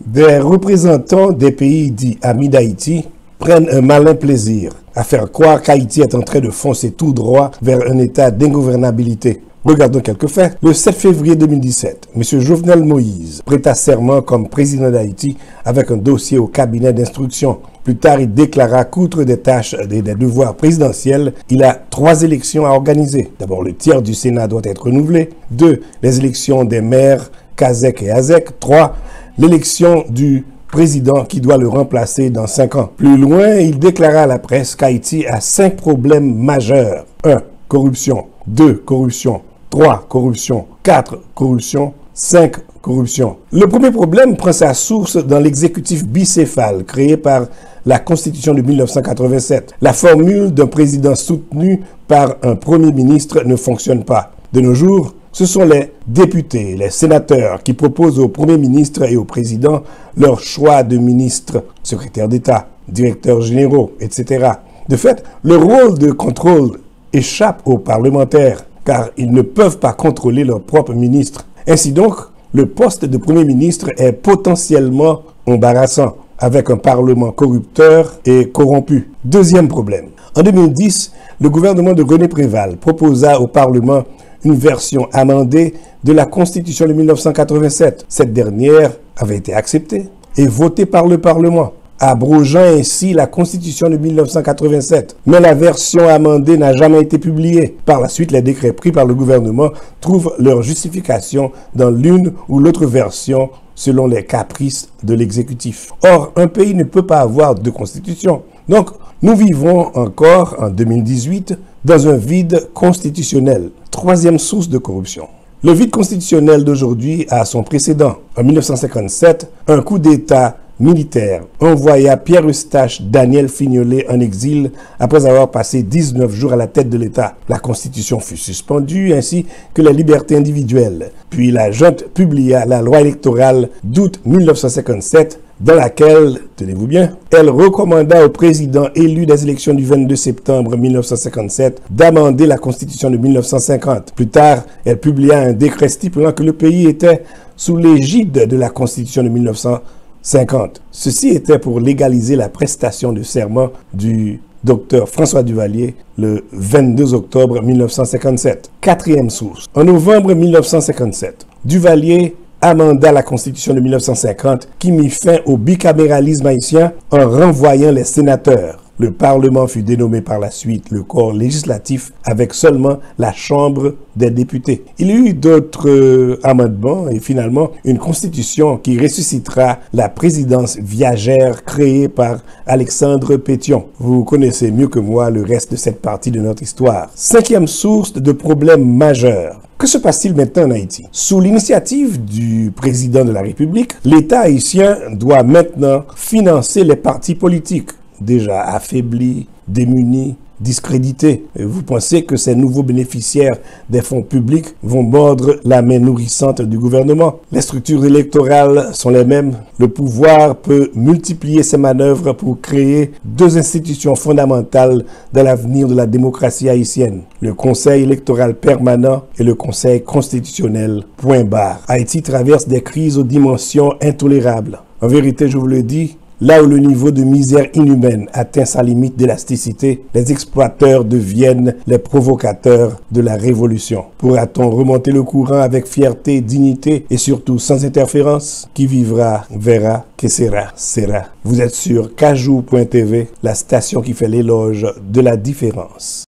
Des représentants des pays dits amis d'Haïti prennent un malin plaisir à faire croire qu'Haïti est en train de foncer tout droit vers un état d'ingouvernabilité. Regardons quelques faits. Le 7 février 2017, M. Jovenel Moïse prêta serment comme président d'Haïti avec un dossier au cabinet d'instruction. Plus tard, il déclara qu'outre des tâches et des devoirs présidentiels, il a 3 élections à organiser. D'abord, le tiers du Sénat doit être renouvelé. 2, les élections des maires, Kazek et Azek. 3, l'élection du président qui doit le remplacer dans 5 ans. Plus loin, il déclara à la presse qu'Haïti a 5 problèmes majeurs. 1. Corruption. 2. Corruption. 3. Corruption. 4. Corruption. 5. Corruption. Le premier problème prend sa source dans l'exécutif bicéphale créé par la Constitution de 1987. La formule d'un président soutenu par un premier ministre ne fonctionne pas. De nos jours, ce sont les députés, les sénateurs qui proposent au Premier ministre et au Président leur choix de ministres, secrétaires d'État, directeurs généraux, etc. De fait, le rôle de contrôle échappe aux parlementaires, car ils ne peuvent pas contrôler leur propre ministre. Ainsi donc, le poste de Premier ministre est potentiellement embarrassant, avec un Parlement corrupteur et corrompu. Deuxième problème. En 2010, le gouvernement de René Préval proposa au Parlement une version amendée de la Constitution de 1987. Cette dernière avait été acceptée et votée par le Parlement, abrogeant ainsi la Constitution de 1987. Mais la version amendée n'a jamais été publiée. Par la suite, les décrets pris par le gouvernement trouvent leur justification dans l'une ou l'autre version selon les caprices de l'exécutif. Or, un pays ne peut pas avoir 2 constitutions. Donc, nous vivons encore en 2018 dans un vide constitutionnel. Troisième source de corruption. Le vide constitutionnel d'aujourd'hui a son précédent. En 1957, un coup d'État militaire envoya Pierre-Eustache Daniel Fignolet en exil après avoir passé 19 jours à la tête de l'État. La Constitution fut suspendue ainsi que les libertés individuelles. Puis la junte publia la loi électorale d'août 1957 dans laquelle, tenez-vous bien, elle recommanda au président élu des élections du 22 septembre 1957 d'amender la Constitution de 1950. Plus tard, elle publia un décret stipulant que le pays était sous l'égide de la Constitution de 1950. Ceci était pour légaliser la prestation de serment du Dr François Duvalier le 22 octobre 1957. Quatrième source. En novembre 1957, Duvalier amenda la Constitution de 1950 qui mit fin au bicaméralisme haïtien en renvoyant les sénateurs. Le Parlement fut dénommé par la suite le corps législatif avec seulement la Chambre des députés. Il y eut d'autres amendements et finalement une constitution qui ressuscitera la présidence viagère créée par Alexandre Pétion. Vous connaissez mieux que moi le reste de cette partie de notre histoire. 5e source de problèmes majeurs. Que se passe-t-il maintenant en Haïti? Sous l'initiative du président de la République, l'État haïtien doit maintenant financer les partis politiques déjà affaiblis, démunis, discrédités. Et vous pensez que ces nouveaux bénéficiaires des fonds publics vont mordre la main nourrissante du gouvernement? Les structures électorales sont les mêmes. Le pouvoir peut multiplier ses manœuvres pour créer 2 institutions fondamentales dans l'avenir de la démocratie haïtienne. Le Conseil électoral permanent et le Conseil constitutionnel. Point barre. Haïti traverse des crises aux dimensions intolérables. En vérité, je vous le dis, là où le niveau de misère inhumaine atteint sa limite d'élasticité, les exploiteurs deviennent les provocateurs de la révolution. Pourra-t-on remonter le courant avec fierté, dignité et surtout sans interférence? Qui vivra, verra, que sera, sera. Vous êtes sur Kajou.tv, la station qui fait l'éloge de la différence.